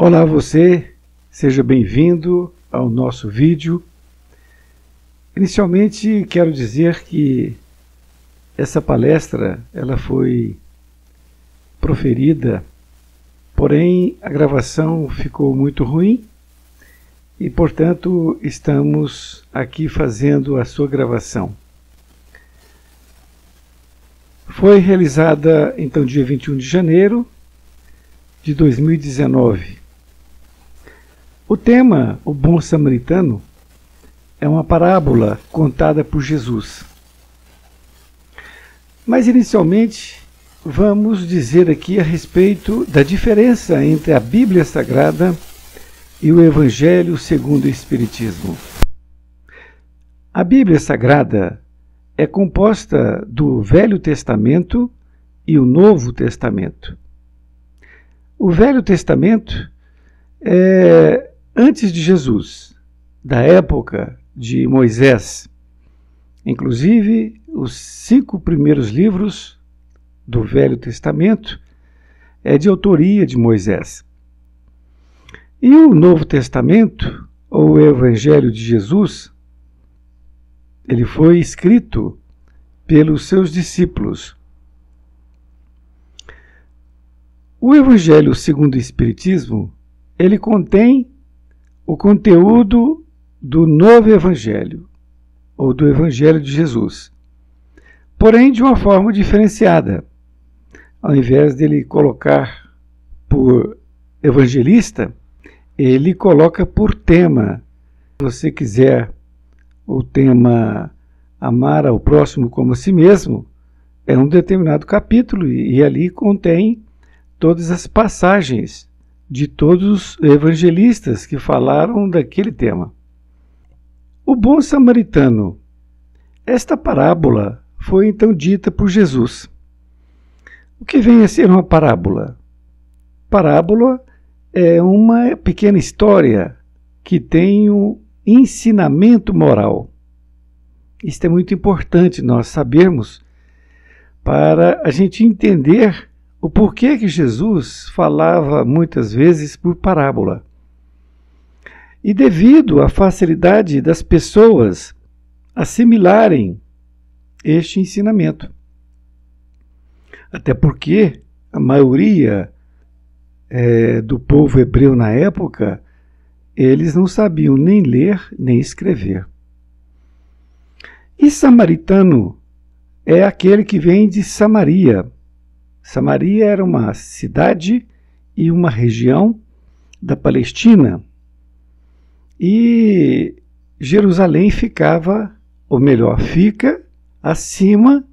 Olá você, seja bem-vindo ao nosso vídeo. Inicialmente quero dizer que essa palestra ela foi proferida, porém a gravação ficou muito ruim e, portanto, estamos aqui fazendo a sua gravação. Foi realizada então dia 21 de janeiro de 2019. O tema, o Bom Samaritano, é uma parábola contada por Jesus. Mas inicialmente vamos dizer aqui a respeito da diferença entre a Bíblia Sagrada e o Evangelho segundo o Espiritismo. A Bíblia Sagrada é composta do Velho Testamento e o Novo Testamento. O Velho Testamento é antes de Jesus, da época de Moisés. Inclusive, os 5 primeiros livros do Velho Testamento é de autoria de Moisés. E o Novo Testamento, ou o Evangelho de Jesus, ele foi escrito pelos seus discípulos. O Evangelho segundo o Espiritismo, ele contém o conteúdo do novo Evangelho, ou do Evangelho de Jesus, porém de uma forma diferenciada. Ao invés dele colocar por evangelista, ele coloca por tema. Se você quiser o tema amar ao próximo como a si mesmo, é um determinado capítulo e ali contém todas as passagens de todos os evangelistas que falaram daquele tema. O Bom Samaritano. Esta parábola foi então dita por Jesus. O que vem a ser uma parábola? Parábola é uma pequena história que tem um ensinamento moral. Isto é muito importante nós sabermos para a gente entender o porquê que Jesus falava muitas vezes por parábola. E devido à facilidade das pessoas assimilarem este ensinamento. Até porque a maioria do povo hebreu na época, eles não sabiam nem ler nem escrever. E samaritano é aquele que vem de Samaria. Samaria era uma cidade e uma região da Palestina. E Jerusalém ficava, ou melhor, fica acima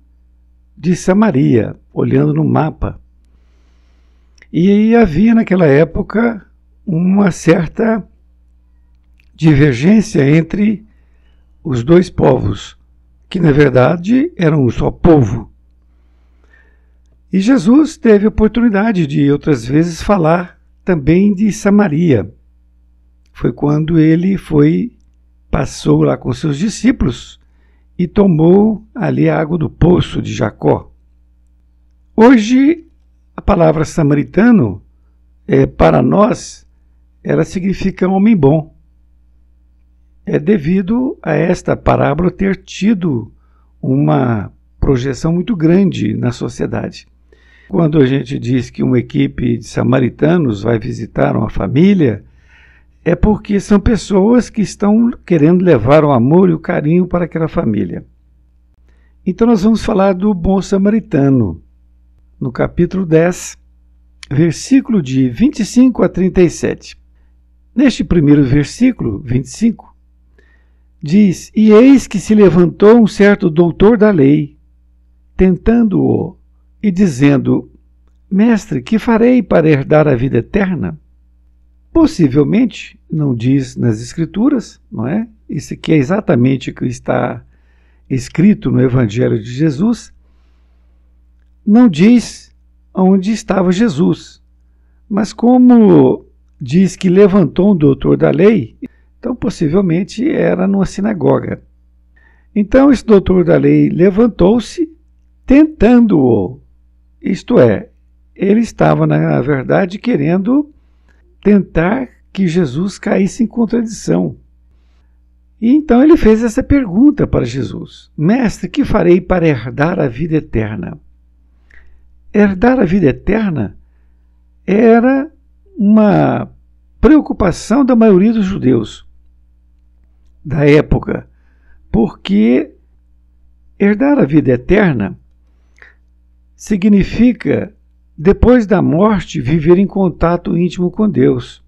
de Samaria, olhando no mapa. E havia naquela época uma certa divergência entre os dois povos, que na verdade eram um só povo. E Jesus teve a oportunidade de outras vezes falar também de Samaria. Foi quando ele passou lá com seus discípulos e tomou ali a água do poço de Jacó. Hoje, a palavra samaritano, para nós, ela significa homem bom. É devido a esta parábola ter tido uma projeção muito grande na sociedade. Quando a gente diz que uma equipe de samaritanos vai visitar uma família, é porque são pessoas que estão querendo levar o amor e o carinho para aquela família. Então nós vamos falar do Bom Samaritano, no capítulo 10, versículo de 25 a 37. Neste primeiro versículo, 25, diz: E eis que se levantou um certo doutor da lei, tentando-o, e dizendo: Mestre, que farei para herdar a vida eterna? Possivelmente, não diz nas Escrituras, não é? Isso aqui é exatamente o que está escrito no Evangelho de Jesus. Não diz onde estava Jesus, mas como diz que levantou um doutor da lei, então possivelmente era numa sinagoga. Então esse doutor da lei levantou-se, tentando-o. Isto é, ele estava, na verdade, querendo tentar que Jesus caísse em contradição. E então ele fez essa pergunta para Jesus: Mestre, que farei para herdar a vida eterna? Herdar a vida eterna era uma preocupação da maioria dos judeus da época, porque herdar a vida eterna significa, depois da morte, viver em contato íntimo com Deus.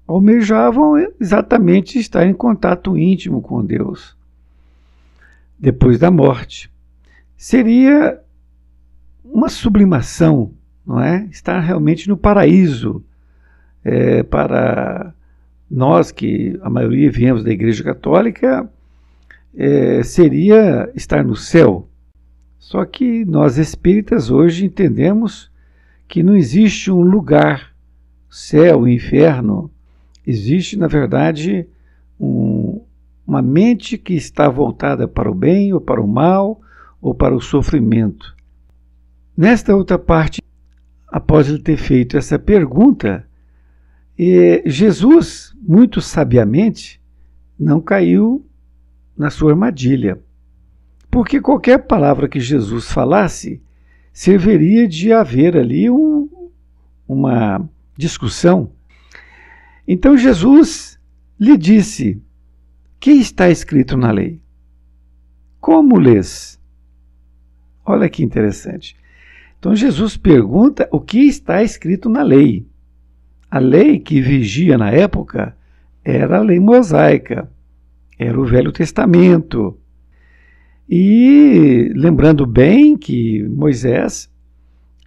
Almejavam exatamente estar em contato íntimo com Deus depois da morte. Seria uma sublimação, não é? Estar realmente no paraíso. Para nós, que a maioria viemos da Igreja Católica, seria estar no céu. Só que nós espíritas hoje entendemos que não existe um lugar, céu, inferno. Existe, na verdade, uma mente que está voltada para o bem ou para o mal ou para o sofrimento. Nesta outra parte, após ele ter feito essa pergunta, Jesus, muito sabiamente, não caiu na sua armadilha. Porque qualquer palavra que Jesus falasse serviria de haver ali uma discussão. Então Jesus lhe disse: que está escrito na lei? Como lês? Olha que interessante. Então Jesus pergunta o que está escrito na lei. A lei que vigia na época era a lei mosaica, era o Velho Testamento. E lembrando bem que Moisés,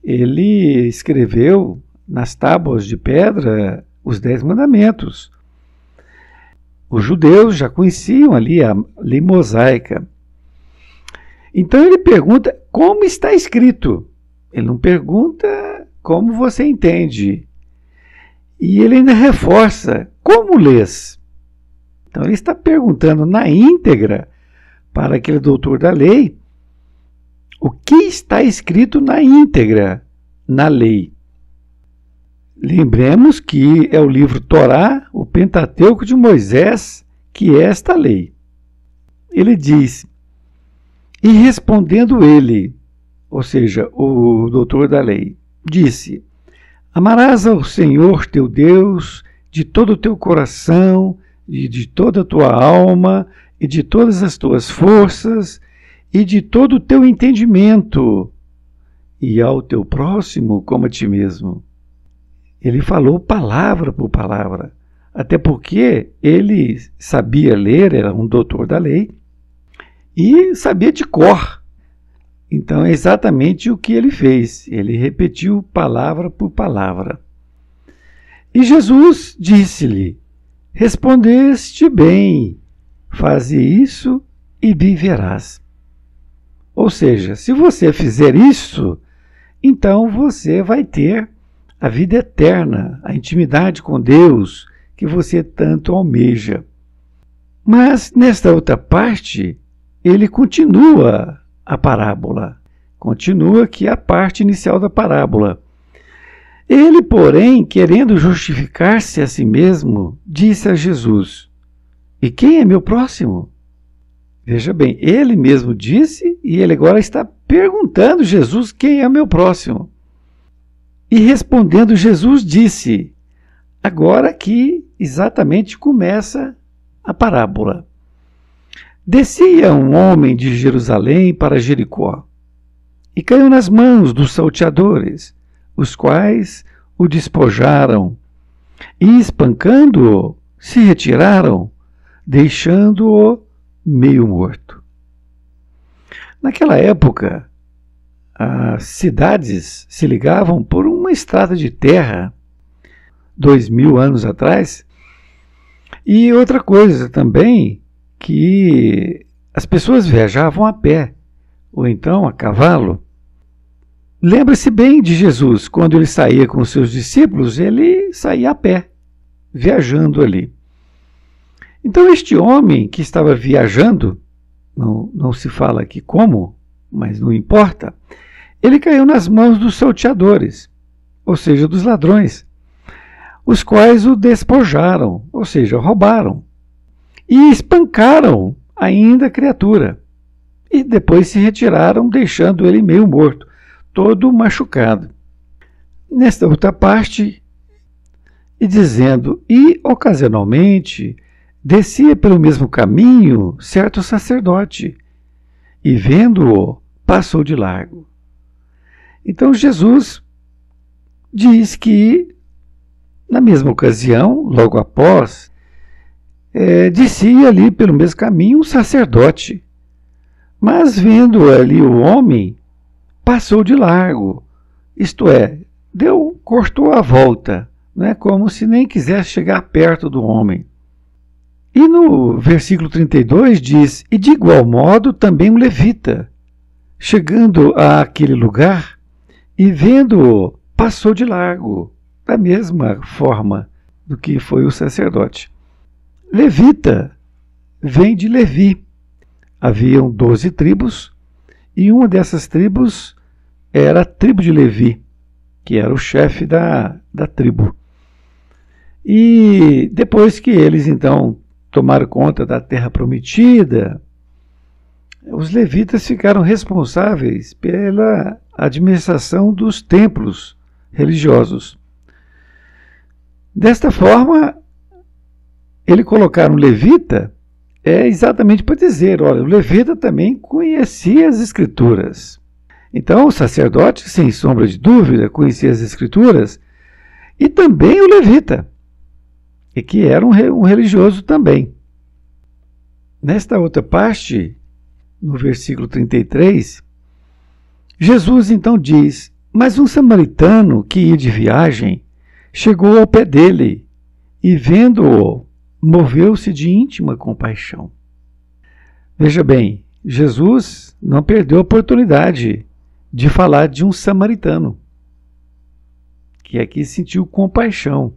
ele escreveu nas tábuas de pedra os 10 mandamentos. Os judeus já conheciam ali a lei mosaica. Então ele pergunta como está escrito. Ele não pergunta como você entende. E ele ainda reforça: como lês? Então ele está perguntando na íntegra para aquele doutor da lei o que está escrito na íntegra na lei. Lembremos que é o livro Torá, o Pentateuco de Moisés, que é esta lei. Ele diz: e respondendo ele, ou seja, o doutor da lei, disse: amarás ao Senhor teu Deus de todo o teu coração, e de toda a tua alma, e de todas as tuas forças, e de todo o teu entendimento, e ao teu próximo como a ti mesmo. Ele falou palavra por palavra, até porque ele sabia ler, era um doutor da lei, e sabia de cor. Então é exatamente o que ele fez. Ele repetiu palavra por palavra. E Jesus disse-lhe: respondeste bem, faze isso e viverás. Ou seja, se você fizer isso, então você vai ter a vida eterna, a intimidade com Deus que você tanto almeja. Mas nesta outra parte, ele continua a parábola. Continua aqui a parte inicial da parábola. Ele, porém, querendo justificar-se a si mesmo, disse a Jesus: e quem é meu próximo? Veja bem, ele mesmo disse e ele agora está perguntando a Jesus quem é meu próximo. E respondendo, Jesus disse: agora que exatamente começa a parábola. Descia um homem de Jerusalém para Jericó e caiu nas mãos dos salteadores, os quais o despojaram e, espancando-o, se retiraram, deixando-o meio morto. Naquela época, as cidades se ligavam por uma estrada de terra, 2000 anos atrás. E outra coisa também, que as pessoas viajavam a pé, ou então a cavalo. Lembre-se bem de Jesus, quando ele saía com os seus discípulos, ele saía a pé, viajando ali. Então este homem que estava viajando, não se fala aqui como, mas não importa, ele caiu nas mãos dos salteadores, ou seja, dos ladrões. os quais o despojaram, ou seja, roubaram, e espancaram ainda a criatura. E depois se retiraram, deixando ele meio morto, todo machucado. Nesta outra parte, e dizendo, e ocasionalmente descia pelo mesmo caminho certo sacerdote, e vendo-o, passou de largo. Então Jesus diz que, na mesma ocasião, logo após, descia ali pelo mesmo caminho um sacerdote, mas vendo ali o homem, passou de largo, isto é, cortou a volta, né, como se nem quisesse chegar perto do homem. E no versículo 32 diz, e de igual modo também um levita, chegando àquele lugar e vendo-o, passou de largo, da mesma forma do que foi o sacerdote. Levita vem de Levi. Haviam 12 tribos, e uma dessas tribos era a tribo de Levi, que era o chefe da tribo. E depois que eles, então, tomaram conta da terra prometida, os levitas ficaram responsáveis pela administração dos templos religiosos. Desta forma, ele colocar um levita exatamente para dizer, olha, o levita também conhecia as escrituras. Então, o sacerdote, sem sombra de dúvida, conhecia as escrituras, e também o levita, e que era um religioso também. Nesta outra parte, no versículo 33, Jesus então diz, mas um samaritano que ia de viagem chegou ao pé dele e, vendo-o, moveu-se de íntima compaixão. Veja bem, Jesus não perdeu a oportunidade de falar de um samaritano, que aqui sentiu compaixão.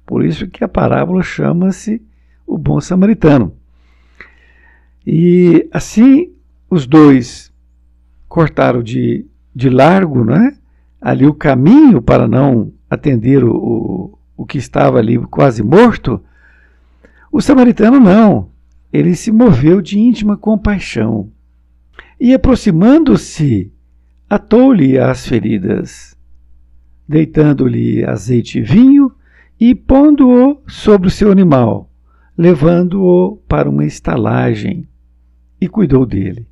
Por isso que a parábola chama-se o bom samaritano. E assim os dois cortaram de largo, né, ali o caminho para não atender o que estava ali quase morto. O samaritano não, ele se moveu de íntima compaixão e, aproximando-se, atou-lhe as feridas, deitando-lhe azeite e vinho e pondo-o sobre o seu animal, levando-o para uma estalagem e cuidou dele.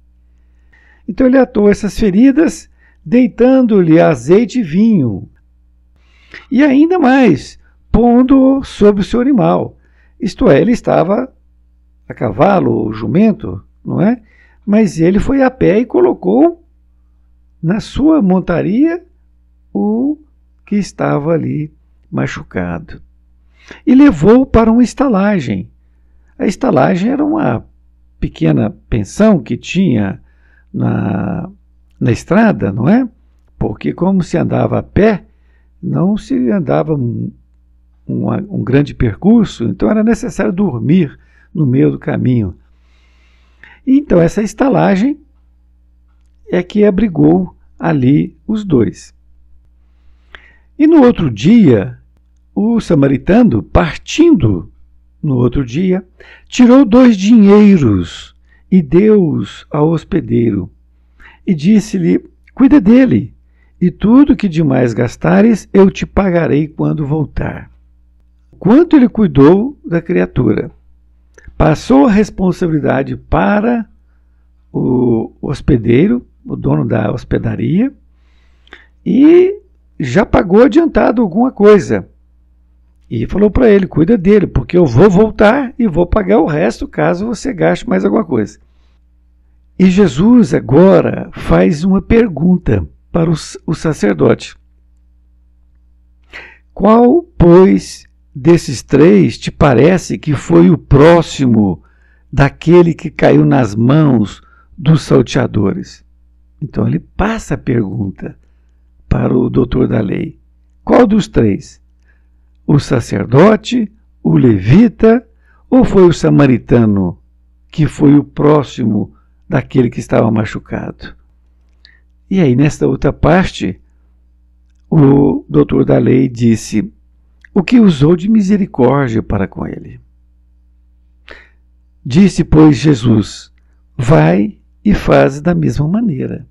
Então ele atou essas feridas, deitando-lhe azeite e vinho, e ainda mais, pondo-o sobre o seu animal. Isto é, ele estava a cavalo ou jumento, não é? Mas ele foi a pé e colocou na sua montaria o que estava ali machucado. E levou-o para uma estalagem. A estalagem era uma pequena pensão que tinha na estrada, não é? Porque como se andava a pé, não se andava um grande percurso, então era necessário dormir no meio do caminho. Então essa estalagem é que abrigou ali os dois. E no outro dia, o samaritano, partindo no outro dia, tirou 2 dinheiros e deu-os ao hospedeiro, e disse-lhe, cuida dele, e tudo que demais gastares eu te pagarei quando voltar. Quanto ele cuidou da criatura, passou a responsabilidade para o hospedeiro, o dono da hospedaria, e já pagou adiantado alguma coisa. E falou para ele, cuida dele, porque eu vou voltar e vou pagar o resto caso você gaste mais alguma coisa. E Jesus agora faz uma pergunta para o sacerdote. Qual, pois, desses 3 te parece que foi o próximo daquele que caiu nas mãos dos salteadores? Então ele passa a pergunta para o doutor da lei. Qual dos 3? O sacerdote, o levita ou foi o samaritano que foi o próximo daquele que estava machucado? E aí, nesta outra parte, o doutor da lei disse, o que usou de misericórdia para com ele. Disse, pois, Jesus: vai e faz da mesma maneira.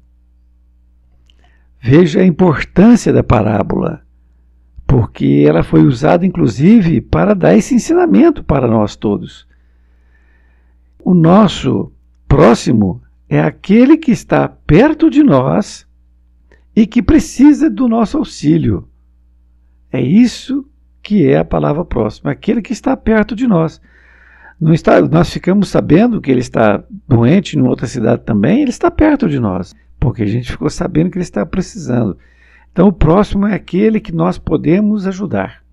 Veja a importância da parábola, porque ela foi usada, inclusive, para dar esse ensinamento para nós todos. O nosso próximo é aquele que está perto de nós e que precisa do nosso auxílio. É isso que é a palavra próximo, aquele que está perto de nós. Nós ficamos sabendo que ele está doente em outra cidade também, ele está perto de nós, porque a gente ficou sabendo que ele está precisando. Então o próximo é aquele que nós podemos ajudar.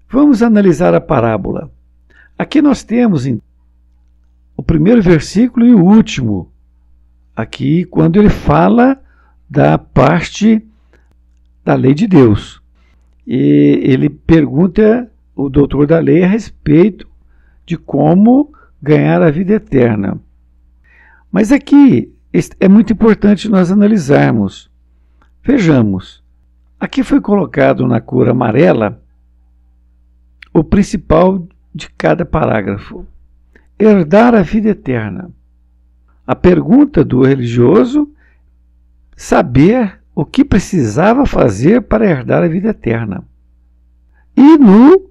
Vamos analisar a parábola. Aqui nós temos o primeiro versículo e o último, aqui quando ele fala da parte da lei de Deus. E ele pergunta, o doutor da lei, a respeito de como ganhar a vida eterna. Mas aqui é muito importante nós analisarmos. Vejamos, aqui foi colocado na cor amarela o principal de cada parágrafo: herdar a vida eterna. A pergunta do religioso: saber o que precisava fazer para herdar a vida eterna. E no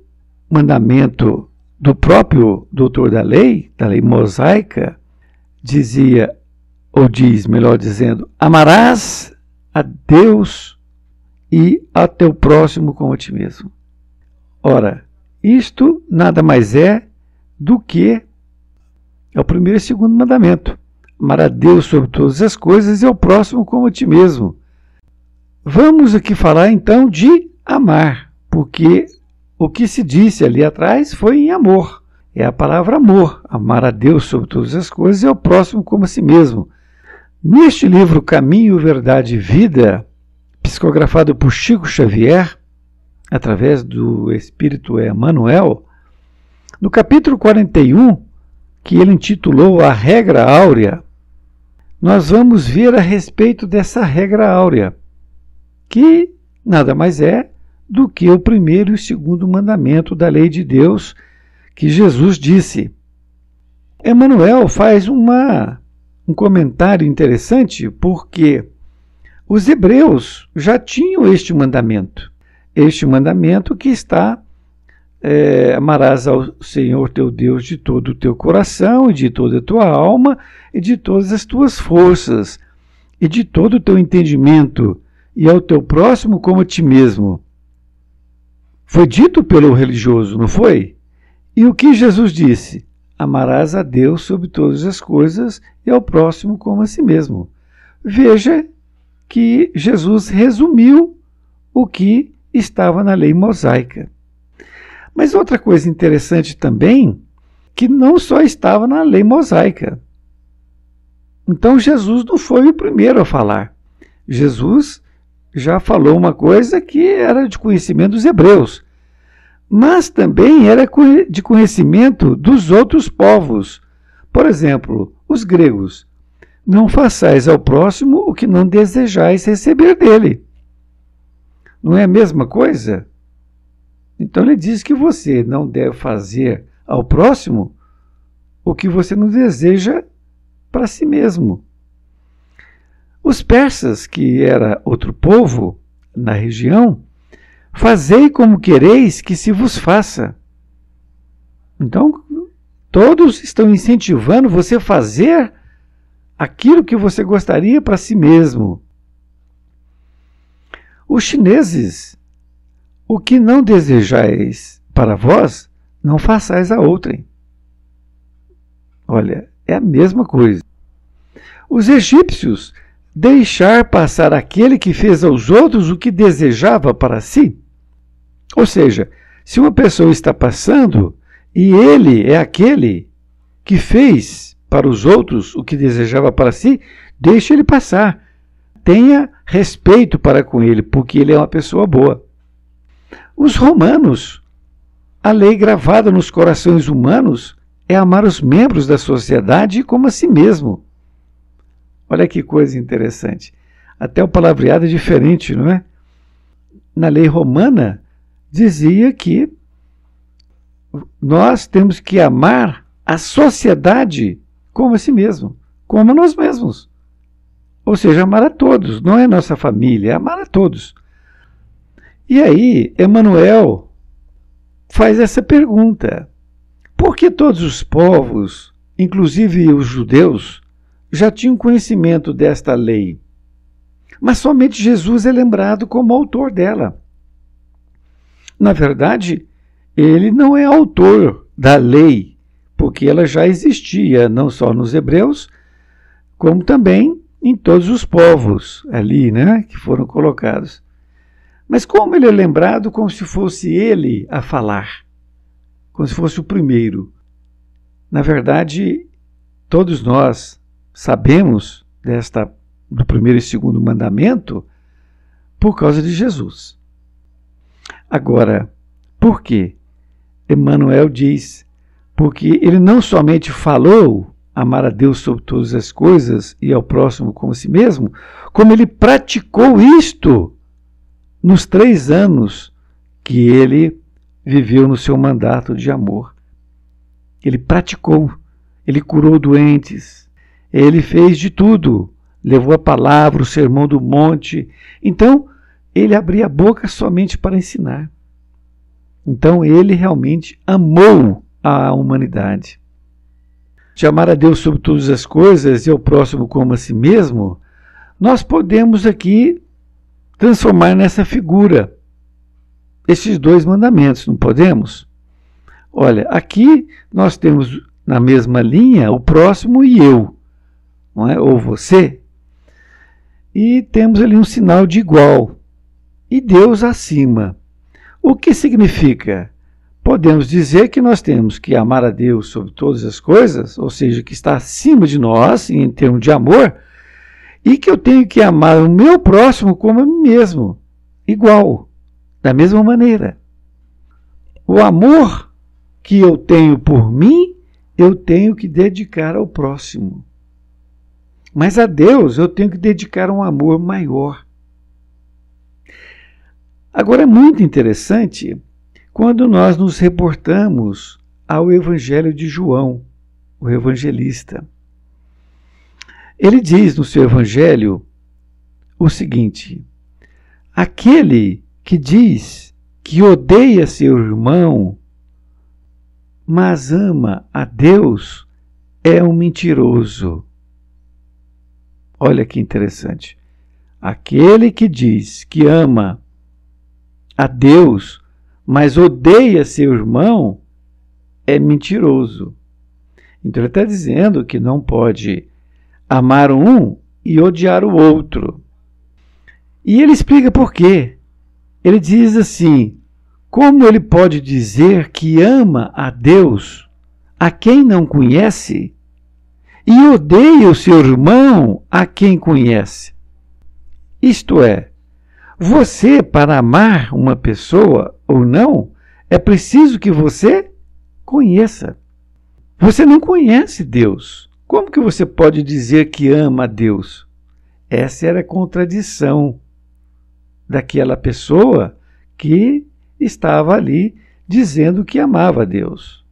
mandamento do próprio doutor da lei mosaica, dizia, ou diz, melhor dizendo, amarás a Deus e a teu próximo como a ti mesmo. Ora, isto nada mais é do que o primeiro e segundo mandamento. Amar a Deus sobre todas as coisas e ao próximo como a ti mesmo. Vamos aqui falar então de amar, porque o que se disse ali atrás foi em amor. É a palavra amor, amar a Deus sobre todas as coisas e ao próximo como a si mesmo. Neste livro Caminho, Verdade e Vida, psicografado por Chico Xavier, através do Espírito Emmanuel, no capítulo 41, que ele intitulou A Regra Áurea, nós vamos ver a respeito dessa regra áurea, que nada mais é do que o primeiro e o segundo mandamento da lei de Deus, que Jesus disse. Emmanuel faz um comentário interessante, porque os hebreus já tinham este mandamento que está, amarás ao Senhor teu Deus de todo o teu coração, e de toda a tua alma, e de todas as tuas forças, e de todo o teu entendimento, e ao teu próximo como a ti mesmo. Foi dito pelo religioso, não foi? E o que Jesus disse? Amarás a Deus sobre todas as coisas e ao próximo como a si mesmo. Veja que Jesus resumiu o que estava na lei mosaica. Mas outra coisa interessante também, que não só estava na lei mosaica. Então Jesus não foi o primeiro a falar. Jesus já falou uma coisa que era de conhecimento dos hebreus, mas também era de conhecimento dos outros povos. Por exemplo, os gregos. Não façais ao próximo o que não desejais receber dele. Não é a mesma coisa? Então ele diz que você não deve fazer ao próximo o que você não deseja para si mesmo. Os persas, que era outro povo na região, fazei como quereis que se vos faça. Então, todos estão incentivando você a fazer aquilo que você gostaria para si mesmo. Os chineses: o que não desejais para vós, não façais a outrem. Olha, é a mesma coisa. Os egípcios: deixar passar aquele que fez aos outros o que desejava para si. Ou seja, se uma pessoa está passando e ele é aquele que fez para os outros o que desejava para si, deixe ele passar. Tenha respeito para com ele, porque ele é uma pessoa boa. Os romanos: a lei gravada nos corações humanos é amar os membros da sociedade como a si mesmo. Olha que coisa interessante. Até o palavreado é diferente, não é? Na lei romana, dizia que nós temos que amar a sociedade como a si mesmo, como a nós mesmos. Ou seja, amar a todos, não é nossa família, é amar a todos. E aí, Emmanuel faz essa pergunta: por que todos os povos, inclusive os judeus, já tinham conhecimento desta lei? Mas somente Jesus é lembrado como autor dela. Na verdade, ele não é autor da lei, porque ela já existia, não só nos hebreus, como também em todos os povos ali, né, que foram colocados. Mas como ele é lembrado como se fosse ele a falar, como se fosse o primeiro. Na verdade, todos nós sabemos do primeiro e segundo mandamento por causa de Jesus. Agora, por quê? Emmanuel diz, porque ele não somente falou amar a Deus sobre todas as coisas e ao próximo como a si mesmo, como ele praticou isto nos 3 anos que ele viveu no seu mandato de amor. Ele praticou, ele curou doentes, ele fez de tudo, levou a palavra, o sermão do monte. Então, ele abria a boca somente para ensinar. Então, ele realmente amou a humanidade. De amar a Deus sobre todas as coisas e ao próximo como a si mesmo, nós podemos aqui transformar nessa figura esses 2 mandamentos, não podemos? Olha, aqui nós temos na mesma linha o próximo e eu, não é? Ou você, e temos ali um sinal de igual, e Deus acima. O que significa? Podemos dizer que nós temos que amar a Deus sobre todas as coisas, ou seja, que está acima de nós em termos de amor, e que eu tenho que amar o meu próximo como a mim mesmo, igual, da mesma maneira. O amor que eu tenho por mim, eu tenho que dedicar ao próximo. Mas a Deus eu tenho que dedicar um amor maior. Agora é muito interessante quando nós nos reportamos ao Evangelho de João, o evangelista. Ele diz no seu Evangelho o seguinte: aquele que diz que odeia seu irmão, mas ama a Deus, é um mentiroso. Olha que interessante. Aquele que diz que ama a Deus, mas odeia seu irmão, é mentiroso. Então ele está dizendo que não pode amar um e odiar o outro. E ele explica por quê. Ele diz assim: como ele pode dizer que ama a Deus a quem não conhece e odeia o seu irmão a quem conhece? Isto é, você, para amar uma pessoa ou não, é preciso que você conheça. Você não conhece Deus. Como que você pode dizer que ama a Deus? Essa era a contradição daquela pessoa que estava ali dizendo que amava a Deus.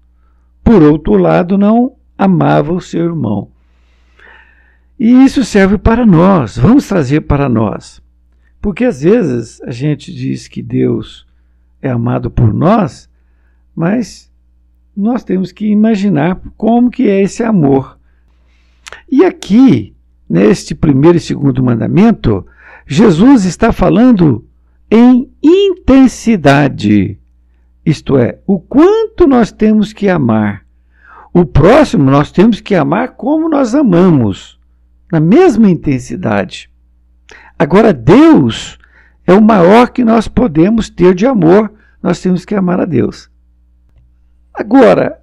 Por outro lado, não amava o seu irmão. E isso serve para nós, vamos trazer para nós. Porque às vezes a gente diz que Deus é amado por nós, mas nós temos que imaginar como que é esse amor. E aqui, neste primeiro e segundo mandamento, Jesus está falando em intensidade, isto é, o quanto nós temos que amar. O próximo nós temos que amar como nós amamos, na mesma intensidade. Agora, Deus é o maior que nós podemos ter de amor, nós temos que amar a Deus. Agora,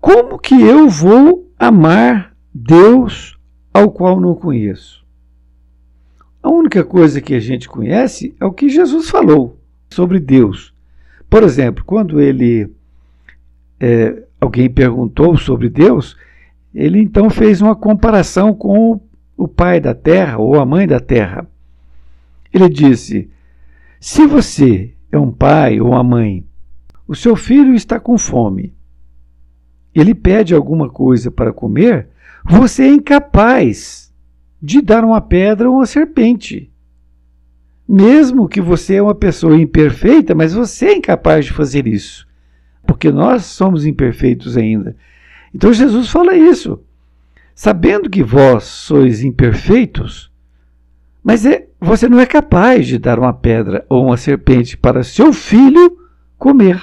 como que eu vou amar Deus ao qual não conheço? A única coisa que a gente conhece é o que Jesus falou sobre Deus. Por exemplo, quando alguém perguntou sobre Deus, ele então fez uma comparação com o pai da terra ou a mãe da terra. Ele disse: se você é um pai ou uma mãe, o seu filho está com fome, ele pede alguma coisa para comer, você é incapaz de dar uma pedra ou uma serpente. Mesmo que você é uma pessoa imperfeita, mas você é incapaz de fazer isso, porque nós somos imperfeitos ainda. Então Jesus fala isso, sabendo que vós sois imperfeitos, mas você não é capaz de dar uma pedra ou uma serpente para seu filho comer.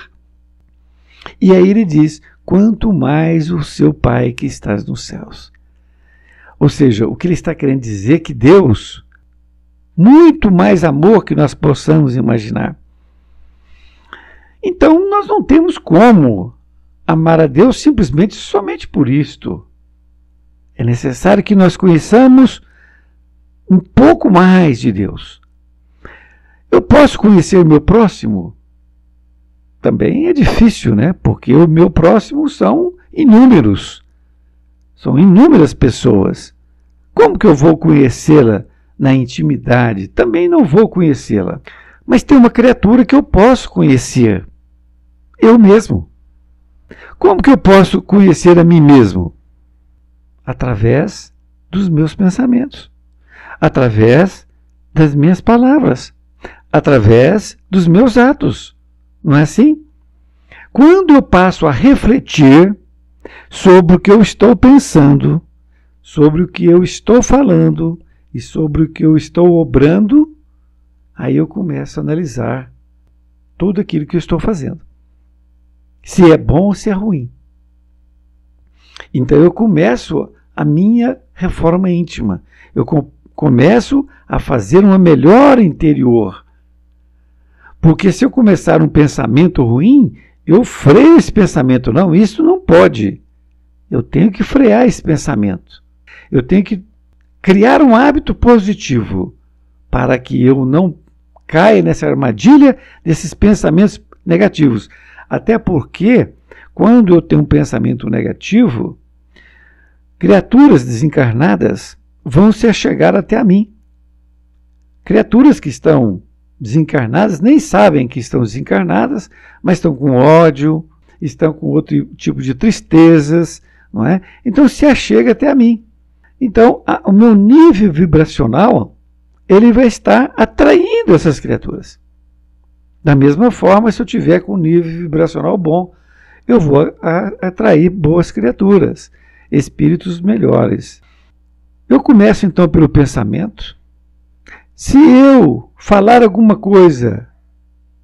E aí ele diz, quanto mais o seu Pai que estás nos céus. Ou seja, o que ele está querendo dizer é que Deus, muito mais amor que nós possamos imaginar. Então nós não temos como amar a Deus simplesmente somente por isto. É necessário que nós conheçamos um pouco mais de Deus. Eu posso conhecer meu próximo? Também é difícil, né? Porque o meu próximo são inúmeros. São inúmeras pessoas. Como que eu vou conhecê-la na intimidade? Também não vou conhecê-la. Mas tem uma criatura que eu posso conhecer. Eu mesmo. Como que eu posso conhecer a mim mesmo? Através dos meus pensamentos. Através das minhas palavras, através dos meus atos. Não é assim? Quando eu passo a refletir sobre o que eu estou pensando, sobre o que eu estou falando e sobre o que eu estou obrando, aí eu começo a analisar tudo aquilo que eu estou fazendo. Se é bom ou se é ruim. Então eu começo a minha reforma íntima. Eu começo a fazer uma melhora interior. Porque se eu começar um pensamento ruim, eu freio esse pensamento. Não, isso não pode. Eu tenho que frear esse pensamento. Eu tenho que criar um hábito positivo para que eu não caia nessa armadilha desses pensamentos negativos. Até porque, quando eu tenho um pensamento negativo, criaturas desencarnadas vão se achegar até a mim. Criaturas que estão desencarnadas nem sabem que estão desencarnadas, mas estão com ódio, estão com outro tipo de tristezas, não é? Então se achega até a mim. Então o meu nível vibracional, ele vai estar atraindo essas criaturas. Da mesma forma, se eu tiver com um nível vibracional bom, eu vou atrair boas criaturas, espíritos melhores. Eu começo então pelo pensamento. Se eu falar alguma coisa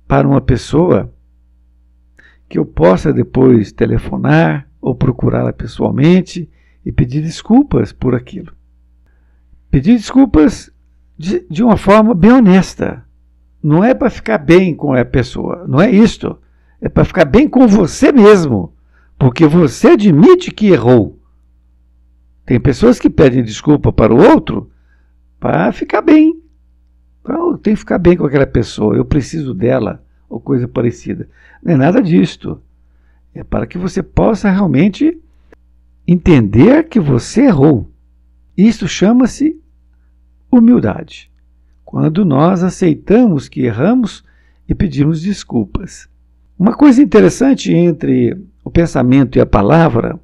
para uma pessoa, que eu possa depois telefonar ou procurá-la pessoalmente e pedir desculpas por aquilo. Pedir desculpas de uma forma bem honesta. Não é para ficar bem com a pessoa, não é isto. É para ficar bem com você mesmo, porque você admite que errou. Tem pessoas que pedem desculpa para o outro para ficar bem. Eu tenho que ficar bem com aquela pessoa, eu preciso dela, ou coisa parecida. Não é nada disto. É para que você possa realmente entender que você errou. Isso chama-se humildade. Quando nós aceitamos que erramos e pedimos desculpas. Uma coisa interessante entre o pensamento e a palavra,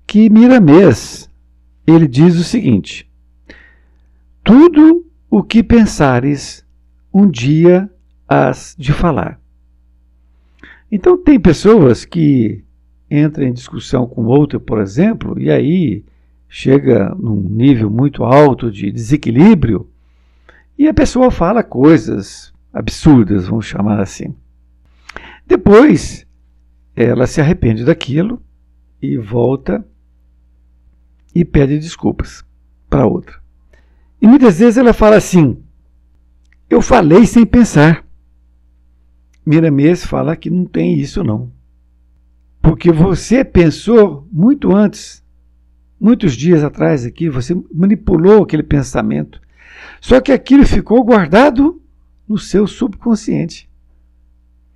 que Miramês, ele diz o seguinte: tudo o que pensares, um dia hás de falar. Então tem pessoas que entram em discussão com outra, por exemplo, e aí chega num nível muito alto de desequilíbrio, e a pessoa fala coisas absurdas, vamos chamar assim. Depois, ela se arrepende daquilo e volta e pede desculpas para outra. E muitas vezes ela fala assim: eu falei sem pensar. Miramês fala que não tem isso não. Porque você pensou muito antes, muitos dias atrás aqui, você manipulou aquele pensamento. Só que aquilo ficou guardado no seu subconsciente.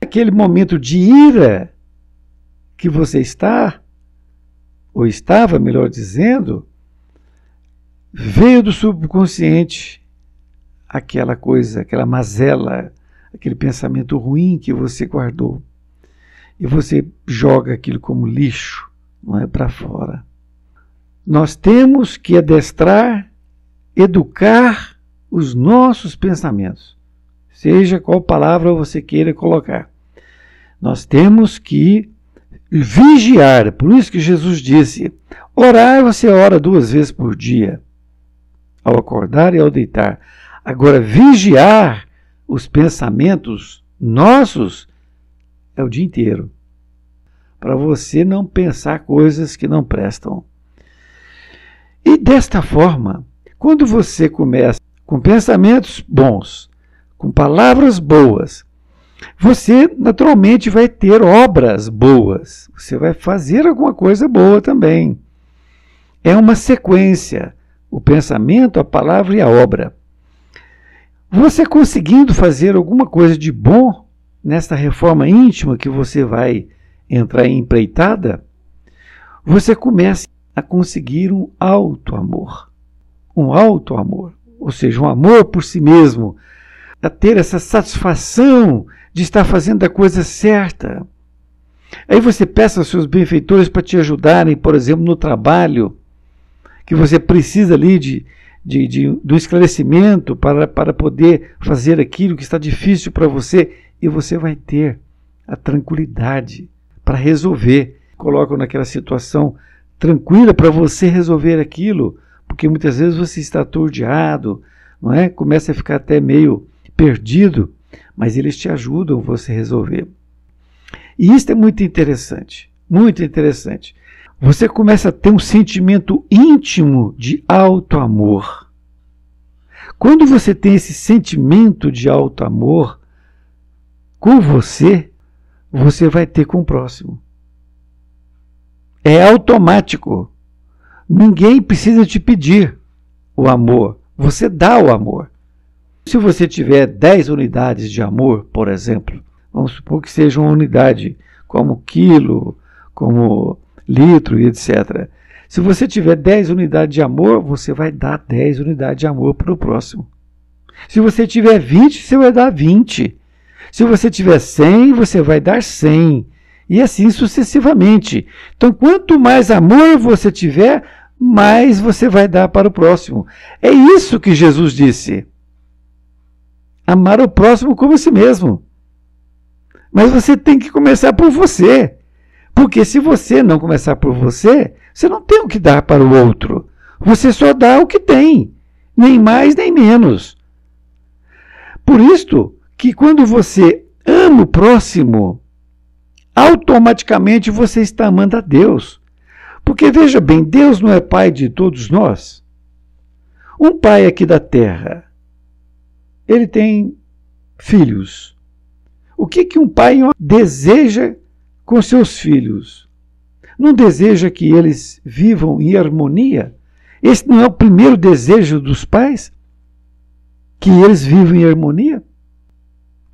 Aquele momento de ira que você está, ou estava, melhor dizendo, veio do subconsciente aquela coisa, aquela mazela, aquele pensamento ruim que você guardou, e você joga aquilo como lixo, não é, para fora. Nós temos que adestrar, educar os nossos pensamentos, seja qual palavra você queira colocar. Nós temos que vigiar, por isso que Jesus disse, orar você ora 2 vezes por dia, ao acordar e ao deitar. Agora, vigiar os pensamentos nossos é o dia inteiro, para você não pensar coisas que não prestam. E desta forma, quando você começa com pensamentos bons, com palavras boas, você naturalmente vai ter obras boas, você vai fazer alguma coisa boa também. É uma sequência, o pensamento, a palavra e a obra. Você conseguindo fazer alguma coisa de bom nesta reforma íntima que você vai entrar em empreitada, você começa a conseguir um auto-amor. Um auto-amor, ou seja, um amor por si mesmo, a ter essa satisfação de estar fazendo a coisa certa. Aí você peça aos seus benfeitores para te ajudarem, por exemplo, no trabalho, que você precisa ali do esclarecimento para poder fazer aquilo que está difícil para você, e você vai ter a tranquilidade para resolver. Coloca naquela situação tranquila para você resolver aquilo, porque muitas vezes você está atordoado, não é? Começa a ficar até meio perdido, mas eles te ajudam a você resolver. E isso é muito interessante, muito interessante. Você começa a ter um sentimento íntimo de auto-amor. Quando você tem esse sentimento de auto-amor com você, você vai ter com o próximo. É automático. Ninguém precisa te pedir o amor. Você dá o amor. Se você tiver 10 unidades de amor, por exemplo, vamos supor que seja uma unidade como quilo, como litro e etc. Se você tiver 10 unidades de amor, você vai dar 10 unidades de amor para o próximo. Se você tiver 20, você vai dar 20. Se você tiver 100, você vai dar 100. E assim sucessivamente. Então, quanto mais amor você tiver, mais você vai dar para o próximo. É isso que Jesus disse. Amar o próximo como a si mesmo. Mas você tem que começar por você. Porque se você não começar por você, você não tem o que dar para o outro. Você só dá o que tem. Nem mais, nem menos. Por isto que quando você ama o próximo, automaticamente você está amando a Deus. Porque veja bem, Deus não é pai de todos nós? Um pai aqui da terra, ele tem filhos. O que um pai deseja com seus filhos? Não deseja que eles vivam em harmonia? Esse não é o primeiro desejo dos pais? Que eles vivam em harmonia?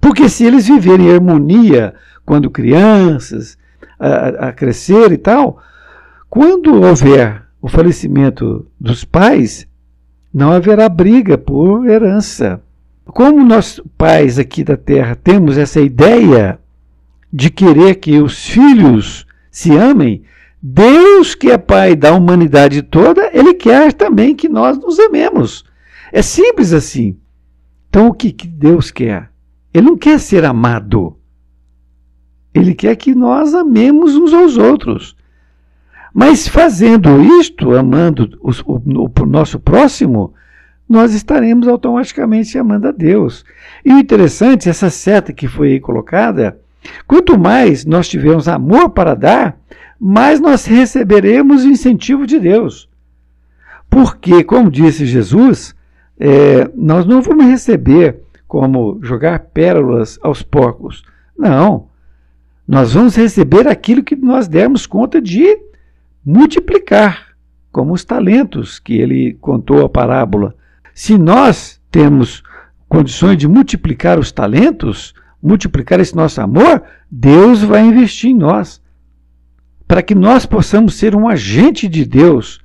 Porque se eles viverem em harmonia quando crianças, a crescer e tal, quando houver o falecimento dos pais, não haverá briga por herança. Como nós pais aqui da terra temos essa ideia de querer que os filhos se amem, Deus, que é pai da humanidade toda, ele quer também que nós nos amemos. É simples assim. Então o que Deus quer? Ele não quer ser amado. Ele quer que nós amemos uns aos outros. Mas fazendo isto, amando o nosso próximo, nós estaremos automaticamente amando a Deus. E o interessante, essa seta que foi aí colocada, quanto mais nós tivermos amor para dar, mais nós receberemos o incentivo de Deus. Porque, como disse Jesus, nós não vamos receber como jogar pérolas aos porcos. Não. Nós vamos receber aquilo que nós dermos conta de multiplicar, como os talentos que ele contou a parábola. Se nós temos condições de multiplicar os talentos, multiplicar esse nosso amor, Deus vai investir em nós, para que nós possamos ser um agente de Deus.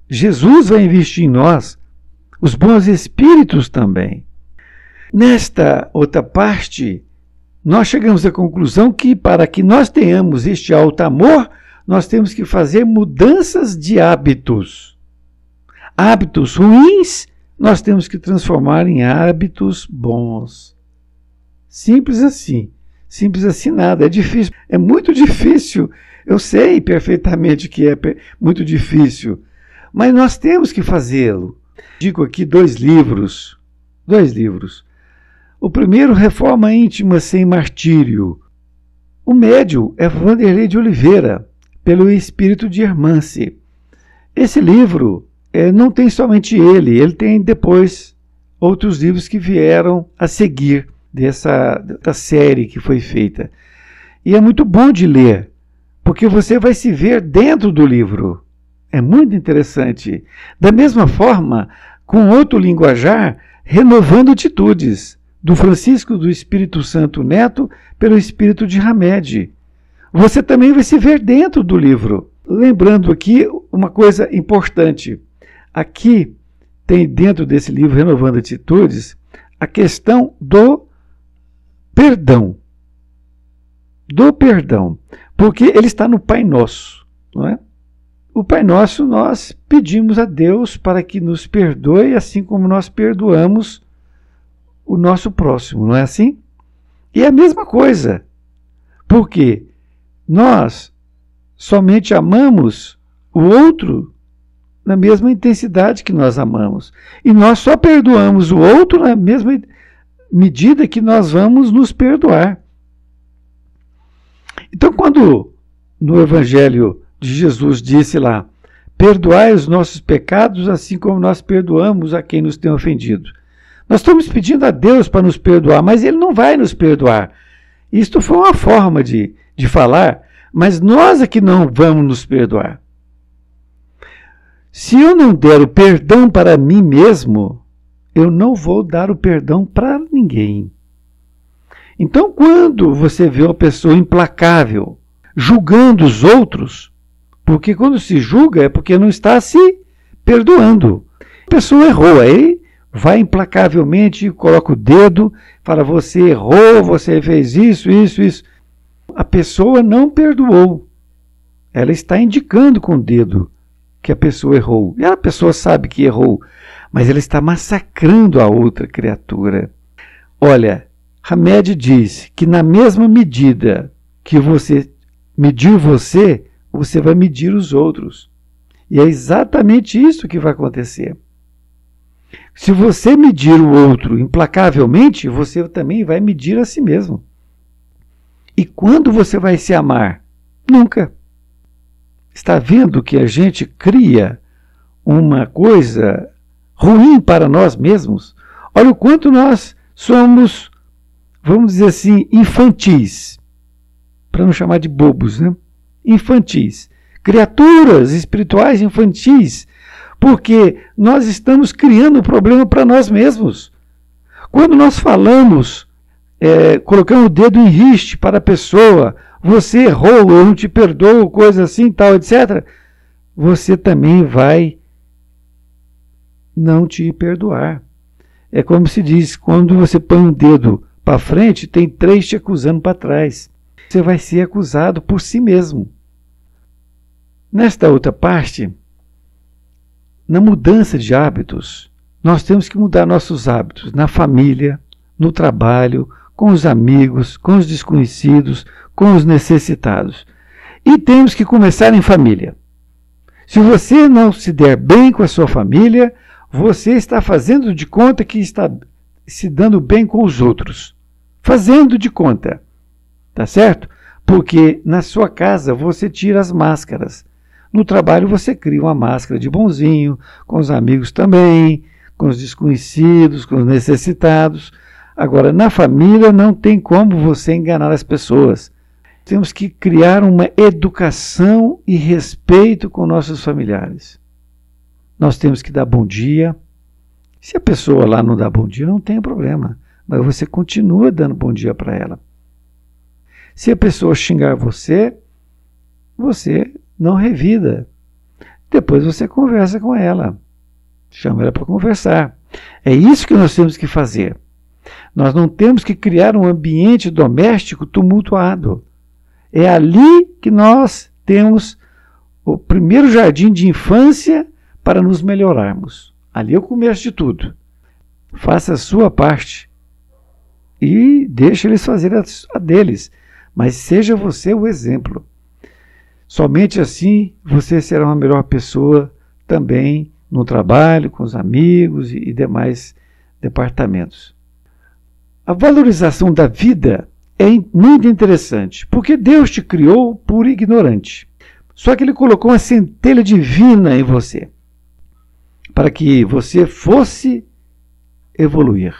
Jesus vai investir em nós, os bons espíritos também. Nesta outra parte, nós chegamos à conclusão que para que nós tenhamos este alto amor, nós temos que fazer mudanças de hábitos. Hábitos ruins, nós temos que transformar em hábitos bons. Simples assim. Simples assim nada. É difícil. É muito difícil. Eu sei perfeitamente que é muito difícil. Mas nós temos que fazê-lo. Digo aqui dois livros. O primeiro, Reforma Íntima Sem Martírio. O médium é Vanderlei de Oliveira, pelo Espírito de Hermance. Esse livro não tem somente ele tem depois outros livros que vieram a seguir dessa série que foi feita. E é muito bom de ler, porque você vai se ver dentro do livro. É muito interessante. Da mesma forma, com outro linguajar, Renovando Atitudes, do Francisco do Espírito Santo Neto, pelo Espírito de Hamed. Você também vai se ver dentro do livro. Lembrando aqui uma coisa importante. Aqui tem dentro desse livro, Renovando Atitudes, a questão do perdão. Do perdão. Porque ele está no Pai Nosso, não é? O Pai Nosso, nós pedimos a Deus para que nos perdoe, assim como nós perdoamos o nosso próximo, não é assim? E é a mesma coisa. Porque nós somente amamos o outro na mesma intensidade que nós amamos. E nós só perdoamos o outro na mesma medida que nós vamos nos perdoar. Então, quando no Evangelho de Jesus disse lá, perdoai os nossos pecados assim como nós perdoamos a quem nos tem ofendido. Nós estamos pedindo a Deus para nos perdoar, mas Ele não vai nos perdoar. Isto foi uma forma de falar, mas nós é que não vamos nos perdoar. Se eu não der o perdão para mim mesmo, eu não vou dar o perdão para ninguém. Então, quando você vê uma pessoa implacável, julgando os outros, porque quando se julga é porque não está se perdoando. A pessoa errou, aí vai implacavelmente e coloca o dedo, fala, você errou, você fez isso. A pessoa não perdoou. Ela está indicando com o dedo que a pessoa errou. E a pessoa sabe que errou, mas ela está massacrando a outra criatura. Olha, Hamed diz que na mesma medida que você medir você, você vai medir os outros. E é exatamente isso que vai acontecer. Se você medir o outro implacavelmente, você também vai medir a si mesmo. E quando você vai se amar? Nunca. Está vendo que a gente cria uma coisa ruim para nós mesmos? Olha o quanto nós somos, vamos dizer assim, infantis. Para não chamar de bobos, né? Infantis. Criaturas espirituais infantis. Porque nós estamos criando um problema para nós mesmos. Quando nós falamos, colocando o dedo em riste para a pessoa, você errou, eu não te perdoo, coisa assim, tal, etc., você também vai não te perdoar. É como se diz, quando você põe um dedo para frente, tem 3 te acusando para trás. Você vai ser acusado por si mesmo. Nesta outra parte, na mudança de hábitos, nós temos que mudar nossos hábitos na família, no trabalho, com os amigos, com os desconhecidos, com os necessitados. E temos que começar em família. Se você não se der bem com a sua família, você está fazendo de conta que está se dando bem com os outros. Fazendo de conta. Tá certo? Porque na sua casa você tira as máscaras. No trabalho você cria uma máscara de bonzinho, com os amigos também, com os desconhecidos, com os necessitados. Agora, na família não tem como você enganar as pessoas. Temos que criar uma educação e respeito com nossos familiares. Nós temos que dar bom dia. Se a pessoa lá não dá bom dia, não tem problema. Mas você continua dando bom dia para ela. Se a pessoa xingar você, você não revida. Depois você conversa com ela. Chama ela para conversar. É isso que nós temos que fazer. Nós não temos que criar um ambiente doméstico tumultuado. É ali que nós temos o primeiro jardim de infância para nos melhorarmos. Ali é o começo de tudo. Faça a sua parte e deixe eles fazer a deles, mas seja você o exemplo. Somente assim você será uma melhor pessoa também no trabalho, com os amigos e demais departamentos. A valorização da vida é muito interessante, porque Deus te criou por ignorante. Só que Ele colocou uma centelha divina em você, para que você fosse evoluir.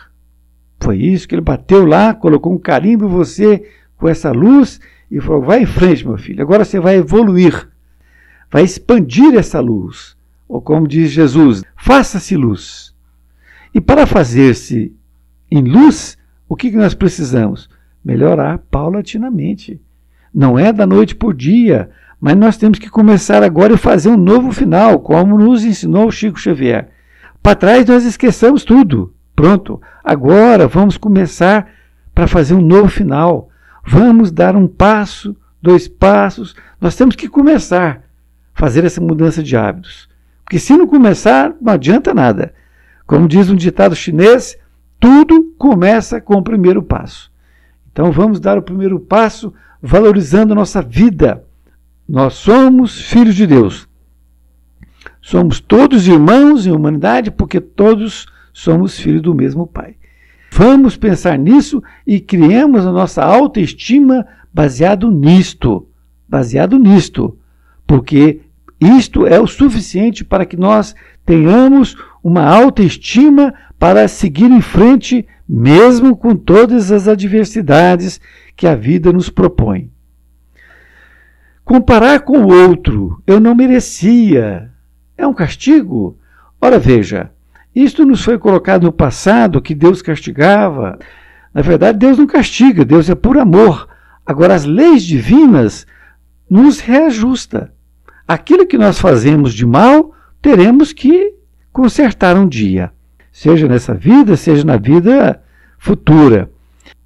Foi isso que Ele bateu lá, colocou um carimbo em você com essa luz e falou: vai em frente, meu filho, agora você vai evoluir, vai expandir essa luz. Ou como diz Jesus, faça-se luz. E para fazer-se em luz, o que nós precisamos? Melhorar paulatinamente. Não é da noite por dia, mas nós temos que começar agora e fazer um novo final, como nos ensinou o Chico Xavier. Para trás nós esquecemos tudo. Pronto, agora vamos começar para fazer um novo final. Vamos dar um passo, 2 passos. Nós temos que começar a fazer essa mudança de hábitos. Porque se não começar, não adianta nada. Como diz um ditado chinês, tudo começa com o primeiro passo. Então vamos dar o primeiro passo valorizando a nossa vida. Nós somos filhos de Deus. Somos todos irmãos em humanidade porque todos somos filhos do mesmo Pai. Vamos pensar nisso e criemos a nossa autoestima baseado nisto. Porque isto é o suficiente para que nós tenhamos uma autoestima para seguir em frente, mesmo com todas as adversidades que a vida nos propõe. Comparar com o outro, eu não merecia, é um castigo? Ora veja, isto nos foi colocado no passado, que Deus castigava. Na verdade, Deus não castiga, Deus é por amor. Agora, as leis divinas nos reajusta. Aquilo que nós fazemos de mal, teremos que consertar um dia. Seja nessa vida, seja na vida futura.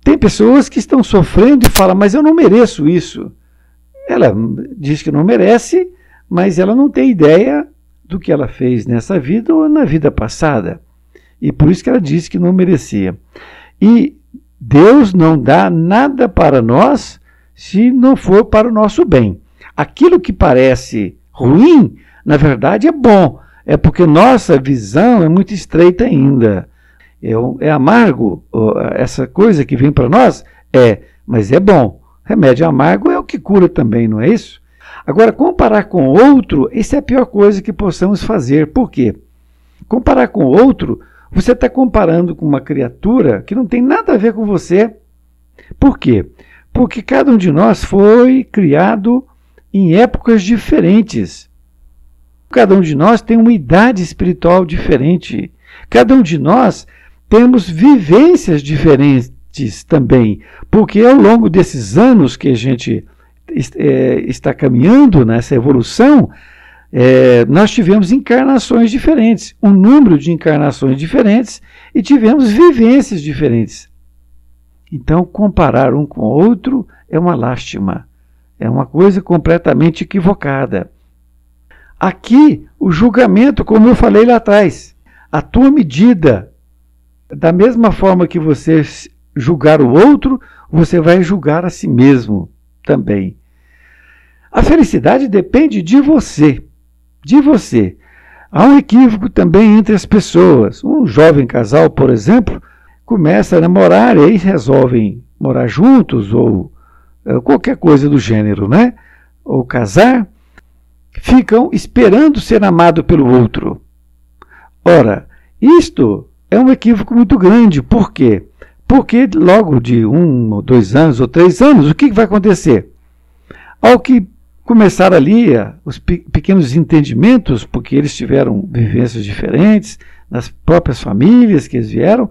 Tem pessoas que estão sofrendo e falam, mas eu não mereço isso. Ela diz que não merece, mas ela não tem ideia do que ela fez nessa vida ou na vida passada. E por isso que ela disse que não merecia. E Deus não dá nada para nós se não for para o nosso bem. Aquilo que parece ruim, na verdade é bom. É porque nossa visão é muito estreita ainda. É amargo essa coisa que vem para nós? Mas é bom. Remédio amargo é o que cura também, não é isso? Agora, comparar com outro, isso é a pior coisa que possamos fazer. Por quê? Comparar com outro, você está comparando com uma criatura que não tem nada a ver com você. Por quê? Porque cada um de nós foi criado em épocas diferentes. Cada um de nós tem uma idade espiritual diferente. Cada um de nós temos vivências diferentes também. Porque ao longo desses anos que a gente está caminhando nessa evolução, nós tivemos encarnações diferentes, um número de encarnações diferentes e tivemos vivências diferentes. Então, comparar um com o outro é uma lástima, é uma coisa completamente equivocada. Aqui, o julgamento, como eu falei lá atrás, a tua medida, da mesma forma que você julgar o outro, você vai julgar a si mesmo também. A felicidade depende de você. De você. Há um equívoco também entre as pessoas. Um jovem casal, por exemplo, começa a namorar e aí resolvem morar juntos ou qualquer coisa do gênero, né? Ou casar, ficam esperando ser amado pelo outro. Ora, isto é um equívoco muito grande. Por quê? Porque logo de 1 ou 2 anos ou 3 anos, o que vai acontecer? Ao que começar ali os pequenos entendimentos, porque eles tiveram vivências diferentes, nas próprias famílias que eles vieram,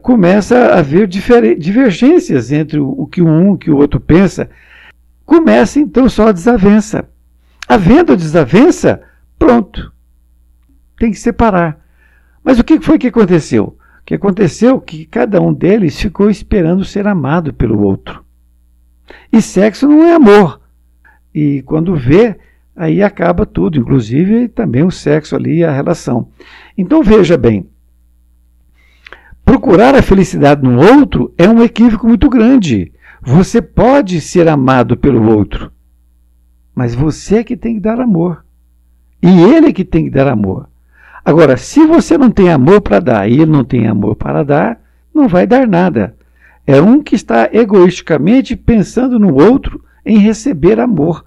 começa a haver divergências entre o que um e o que o outro pensa. Começa então só a desavença. Havendo a desavença, pronto, tem que separar. Mas o que foi que aconteceu? O que aconteceu é que cada um deles ficou esperando ser amado pelo outro. E sexo não é amor. E quando vê, aí acaba tudo, inclusive também o sexo ali, a relação. Então veja bem, procurar a felicidade no outro é um equívoco muito grande. Você pode ser amado pelo outro, mas você é que tem que dar amor. E ele é que tem que dar amor. Agora, se você não tem amor para dar e ele não tem amor para dar, não vai dar nada. É um que está egoisticamente pensando no outro em receber amor.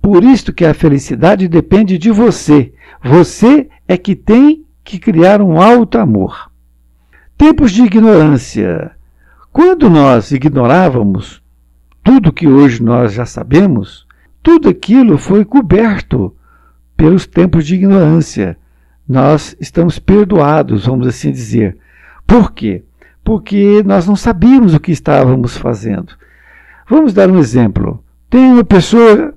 Por isso que a felicidade depende de você. Você é que tem que criar um alto amor. Tempos de ignorância. Quando nós ignorávamos tudo que hoje nós já sabemos, tudo aquilo foi coberto pelos tempos de ignorância. Nós estamos perdoados, vamos assim dizer. Por quê? Porque nós não sabíamos o que estávamos fazendo. Vamos dar um exemplo. Tem uma pessoa,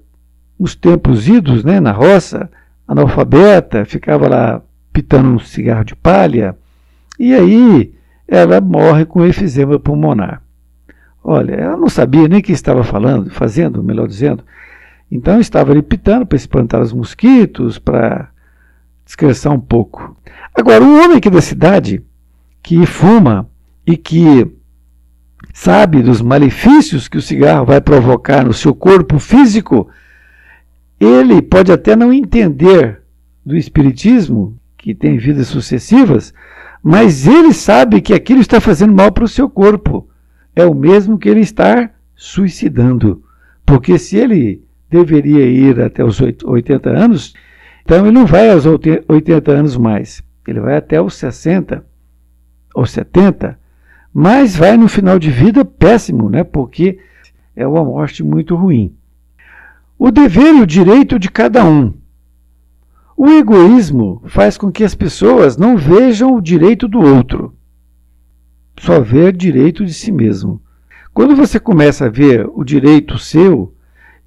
nos tempos idos, na roça, analfabeta, ficava lá pitando um cigarro de palha, e aí ela morre com efizema pulmonar. Olha, ela não sabia nem o que estava fazendo, melhor dizendo. Então estava ali pitando para espantar os mosquitos, para descansar um pouco. Agora, um homem aqui da cidade, que fuma e que sabe dos malefícios que o cigarro vai provocar no seu corpo físico, ele pode até não entender do espiritismo, que tem vidas sucessivas, mas ele sabe que aquilo está fazendo mal para o seu corpo. É o mesmo que ele estar suicidando. Porque se ele deveria ir até os 80 anos, então ele não vai aos 80 anos mais. Ele vai até os 60 ou 70, mas vai no final de vida péssimo, porque é uma morte muito ruim. O dever e o direito de cada um. O egoísmo faz com que as pessoas não vejam o direito do outro, só vê o direito de si mesmo. Quando você começa a ver o direito seu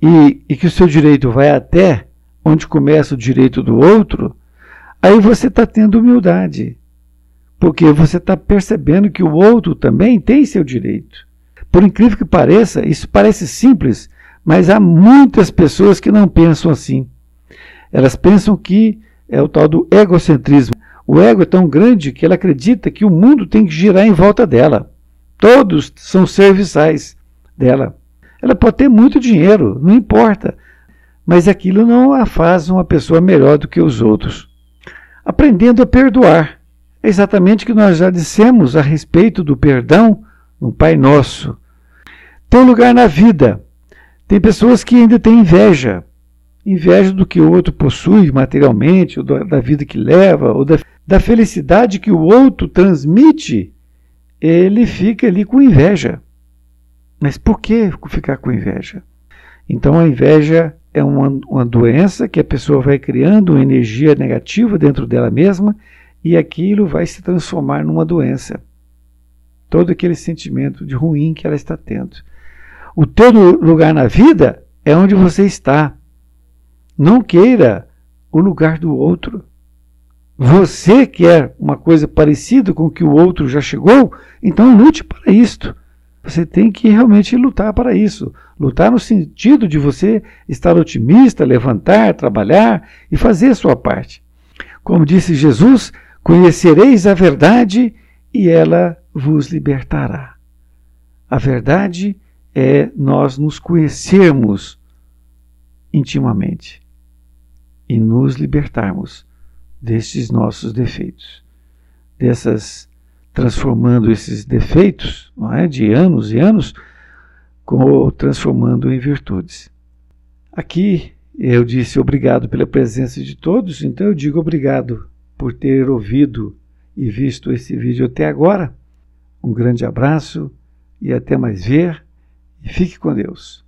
e que o seu direito vai até onde começa o direito do outro, aí você está tendo humildade, porque você está percebendo que o outro também tem seu direito. Por incrível que pareça, isso parece simples, mas há muitas pessoas que não pensam assim. Elas pensam que é o tal do egocentrismo. O ego é tão grande que ela acredita que o mundo tem que girar em volta dela. Todos são serviçais dela. Ela pode ter muito dinheiro, não importa, mas aquilo não a faz uma pessoa melhor do que os outros. Aprendendo a perdoar. É exatamente o que nós já dissemos a respeito do perdão no Pai Nosso. Tem um lugar na vida. Tem pessoas que ainda têm inveja. Inveja do que o outro possui materialmente, ou da vida que leva, ou da felicidade que o outro transmite. Ele fica ali com inveja. Mas por que ficar com inveja? Então a inveja é uma doença que a pessoa vai criando uma energia negativa dentro dela mesma e aquilo vai se transformar numa doença. Todo aquele sentimento de ruim que ela está tendo. O teu lugar na vida é onde você está. Não queira o lugar do outro. Você quer uma coisa parecida com o que o outro já chegou? Então lute para isto. Você tem que realmente lutar para isso. Lutar no sentido de você estar otimista, levantar, trabalhar e fazer a sua parte. Como disse Jesus, conhecereis a verdade e ela vos libertará. A verdade é nós nos conhecermos intimamente e nos libertarmos destes nossos defeitos, transformando esses defeitos, de anos e anos, transformando em virtudes. Aqui eu disse obrigado pela presença de todos, então eu digo obrigado por ter ouvido e visto esse vídeo até agora. Um grande abraço e até mais ver, e fique com Deus.